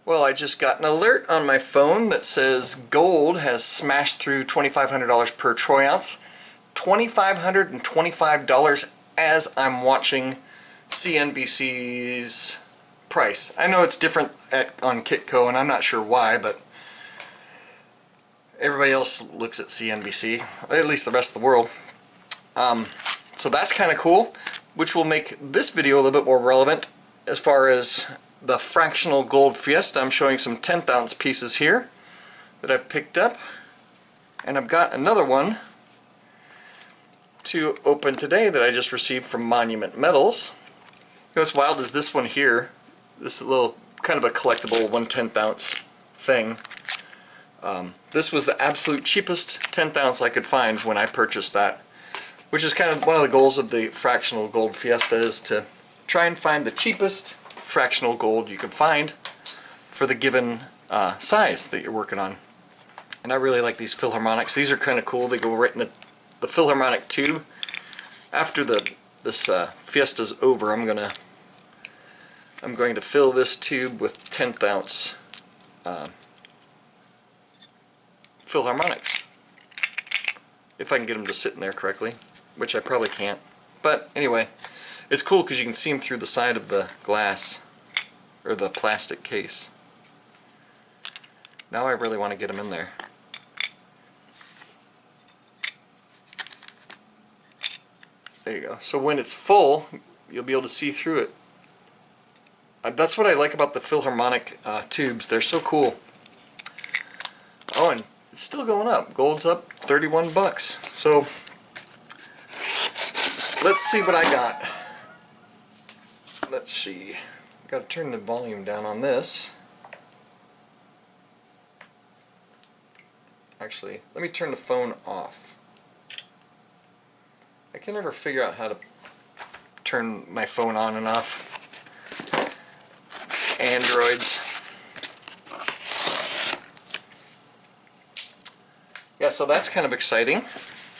Well, I just got an alert on my phone that says gold has smashed through $2,500 per troy ounce. $2,525 as I'm watching CNBC's price. I know it's different on Kitco, and I'm not sure why, but everybody else looks at CNBC, at least the rest of the world. So that's kind of cool, which will make this video a little bit more relevant as far as the Fractional Gold Fiesta. I'm showing some 10th ounce pieces here that I picked up, and I've got another one to open today that I just received from Monument Metals. You know what's wild is this one here, this little kind of a collectible 1/10 ounce thing. This was the absolute cheapest 10th ounce I could find when I purchased that, which is kind of one of the goals of the Fractional Gold Fiesta, is to try and find the cheapest fractional gold you can find for the given size that you're working on. And I really like these Philharmonics. These are kind of cool. They go right in the Philharmonic tube. After this Fiesta's over, I'm going to fill this tube with 10th ounce Philharmonics, if I can get them to sit in there correctly, which I probably can't. But anyway, it's cool because you can see them through the side of the glass or the plastic case. Now I really want to get them in there. There you go. So when it's full, you'll be able to see through it. That's what I like about the Philharmonic tubes. They're so cool. Oh, and it's still going up. Gold's up 31 bucks. So let's see what I got. Let's see. Got to turn the volume down on this. Actually, let me turn the phone off. I can never figure out how to turn my phone on and off. Androids. Yeah, so that's kind of exciting.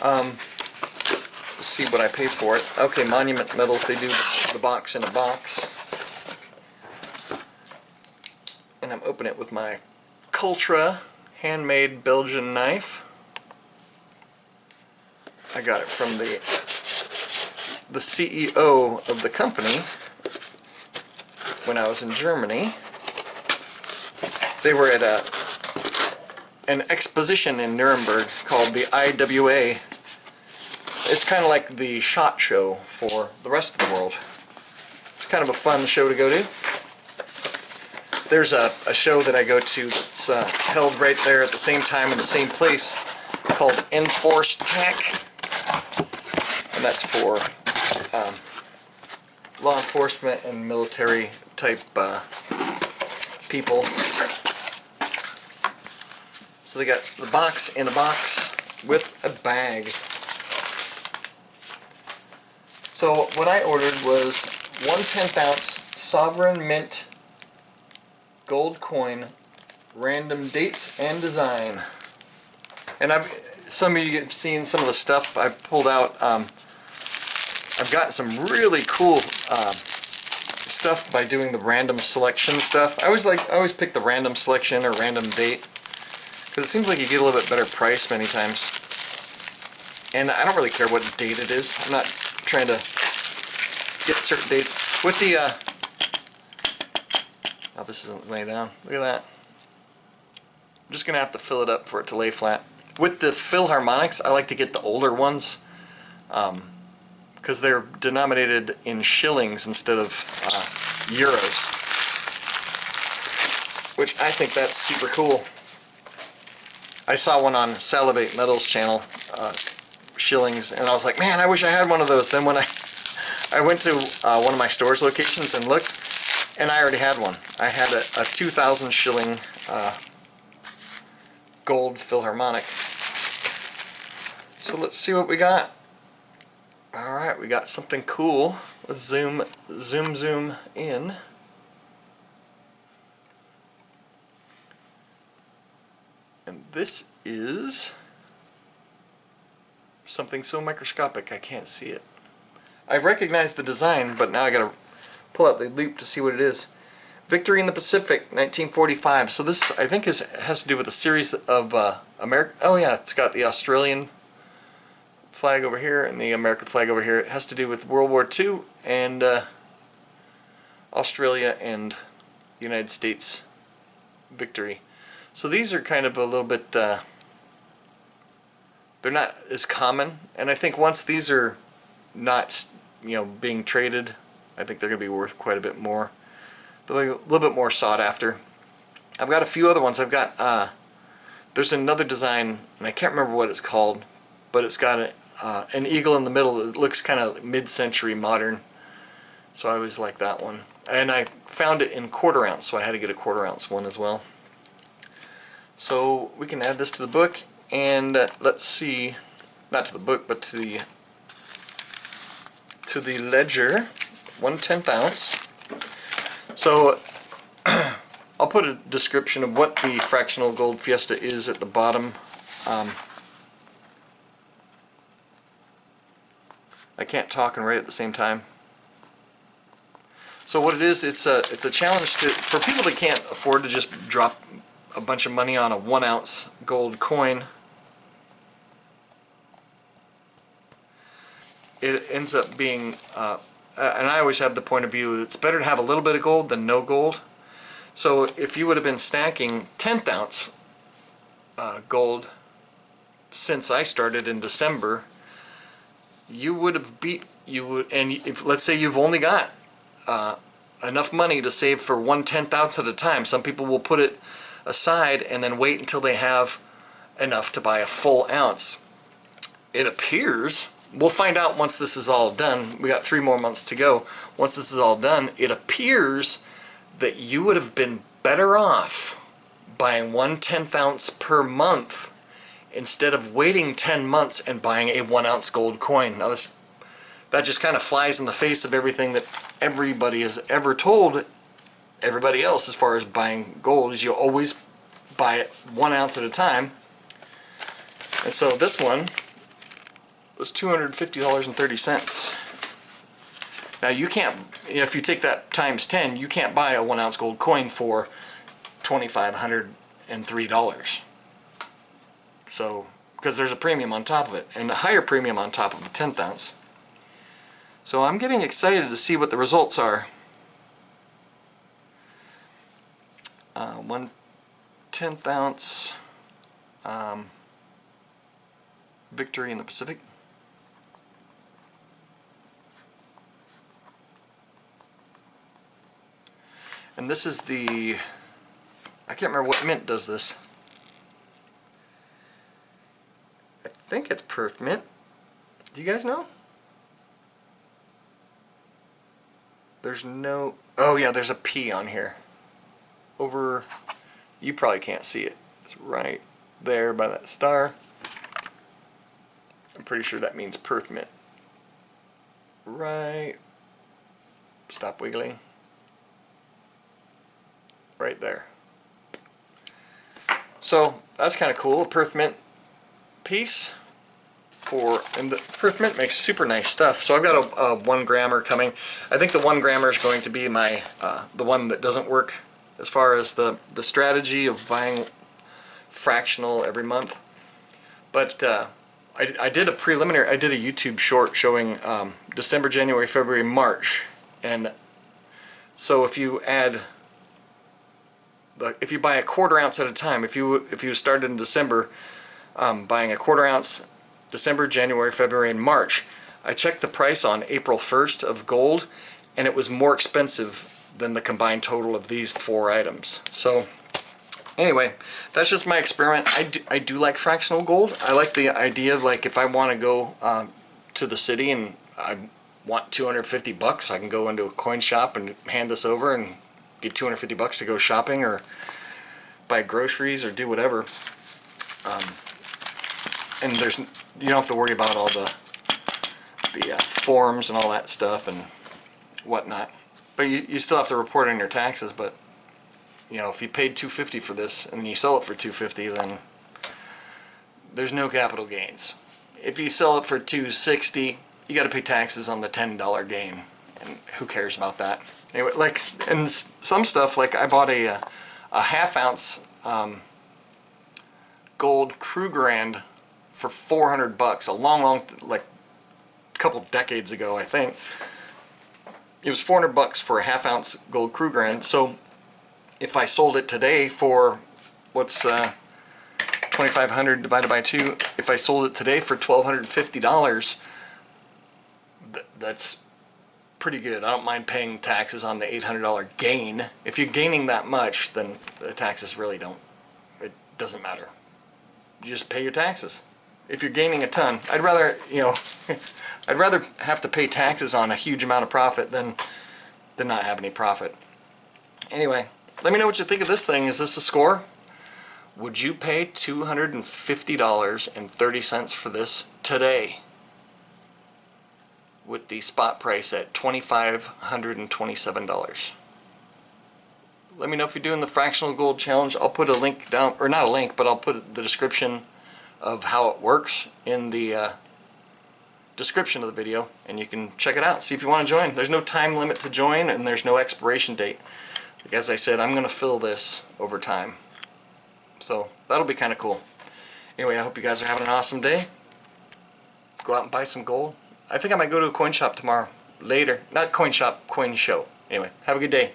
Let's see what I pay for it. Okay, Monument Metals, they do the box in a box. And I'm opening it with my Cultra handmade Belgian knife. I got it from the CEO of the company when I was in Germany. They were at an exposition in Nuremberg called the IWA. It's kind of like the SHOT Show for the rest of the world. It's kind of a fun show to go to. There's a show that I go to that's held right there at the same time in the same place called Enforced Tech. And that's for law enforcement and military type people. So they got the box in a box with a bag. So what I ordered was 1/10 ounce Sovereign Mint gold coin, random dates and design. And some of you have seen some of the stuff I've pulled out. I've gotten some really cool stuff by doing the random selection stuff. I always pick the random selection or random date because it seems like you get a little bit better price many times. And I don't really care what date it is. I'm not trying to get certain dates. With the oh, this isn't laying down. Look at that. I'm just gonna have to fill it up for it to lay flat. With the Philharmonics, I like to get the older ones because they're denominated in shillings instead of euros, which I think that's super cool. I saw one on Salivate Metals channel, shillings, and I was like, man, I wish I had one of those. Then when I went to one of my store's locations and looked, and I already had one. I had a 2,000 shilling gold Philharmonic. So let's see what we got. Alright, we got something cool. Let's zoom in. And this is something so microscopic I can't see it. I recognize the design, but now I gotta pull out the loop to see what it is. Victory in the Pacific, 1945. So this, I think, has to do with a series of American. Oh yeah, it's got the Australian flag over here and the American flag over here. It has to do with World War II and Australia and the United States victory. So these are kind of a little bit, they're not as common, and I think once these are not, being traded, I think they're going to be worth quite a bit more. They're a little bit more sought after. I've got a few other ones. I've got, there's another design, and I can't remember what it's called, but it's got an eagle in the middle. It looks kind of mid-century modern, so I always like that one. And I found it in quarter ounce, so I had to get a quarter ounce one as well. So we can add this to the book, and let's see, not to the book, but to the ledger, 1/10 ounce. So I'll put a description of what the Fractional Gold Fiesta is at the bottom. I can't talk and write at the same time. So what it is, it's a challenge for people that can't afford to just drop a bunch of money on a 1 ounce gold coin. It ends up being, and I always have the point of view, it's better to have a little bit of gold than no gold. So if you would have been stacking 10th ounce gold since I started in December, you would have and if, let's say you've only got enough money to save for 1/10 ounce at a time. Some people will put it aside and then wait until they have enough to buy a full ounce. It appears, we'll find out once this is all done, we got 3 more months to go. Once this is all done, it appears that you would have been better off buying 1/10 ounce per month instead of waiting 10 months and buying a 1 ounce gold coin. Now that just kind of flies in the face of everything that everybody has ever told everybody else as far as buying gold, is you always buy it 1 ounce at a time. And so this one was $250.30. Now you can't, if you take that times 10, you can't buy a 1 ounce gold coin for $2,503. So, because there's a premium on top of it, and a higher premium on top of the 10th ounce. So I'm getting excited to see what the results are. 1/10 ounce Victory in the Pacific. And this is the, I can't remember what mint does this. I think it's Perth Mint. Do you guys know? There's no, oh yeah, there's a P on here. Over, you probably can't see it. It's right there by that star. I'm pretty sure that means Perth Mint. Right, stop wiggling. Right there. So that's kind of cool, a Perth Mint piece. And the Perth Mint makes super nice stuff. So I've got a 1 grammer coming. I think the 1 grammer is going to be my the one that doesn't work as far as the strategy of buying fractional every month. But I did a preliminary, I did a YouTube short showing December, January, February, March, and so if you add, if you buy a quarter ounce at a time, if you started in December, buying a quarter ounce, December, January, February, and March, I checked the price on April 1st of gold, and it was more expensive than the combined total of these 4 items. So anyway, that's just my experiment. I do like fractional gold. I like the idea of, like, if I want to go to the city and I want 250 bucks, I can go into a coin shop and hand this over and get 250 bucks to go shopping or buy groceries or do whatever. And you don't have to worry about all the forms and all that stuff and whatnot. But you still have to report on your taxes. But if you paid $250 for this and then you sell it for $250, then there's no capital gains. If you sell it for $260, you got to pay taxes on the $10 gain, and who cares about that? Anyway, like, and some stuff, like I bought a half-ounce gold Krugerrand for $400 a long, like, couple decades ago, I think. It was $400 for a half-ounce gold Krugerrand. So if I sold it today for, what's 2,500 divided by 2, if I sold it today for $1,250, that's pretty good. I don't mind paying taxes on the $800 gain. If you're gaining that much, then the taxes really don't, it doesn't matter. You just pay your taxes. If you're gaining a ton, I'd rather, you know, I'd rather have to pay taxes on a huge amount of profit than not have any profit. Anyway, let me know what you think of this thing. Is this a score? Would you pay $250.30 for this today, with the spot price at $2,527? Let me know if you're doing the Fractional Gold Challenge. I'll put a link down, or not a link, but I'll put the description of how it works in the description of the video, and you can check it out, see if you want to join. There's no time limit to join, and there's no expiration date. Like, as I said, I'm going to fill this over time, so that'll be kind of cool. Anyway, I hope you guys are having an awesome day. Go out and buy some gold. I think I might go to a coin shop tomorrow. Later. Not coin shop, coin show. Anyway, have a good day.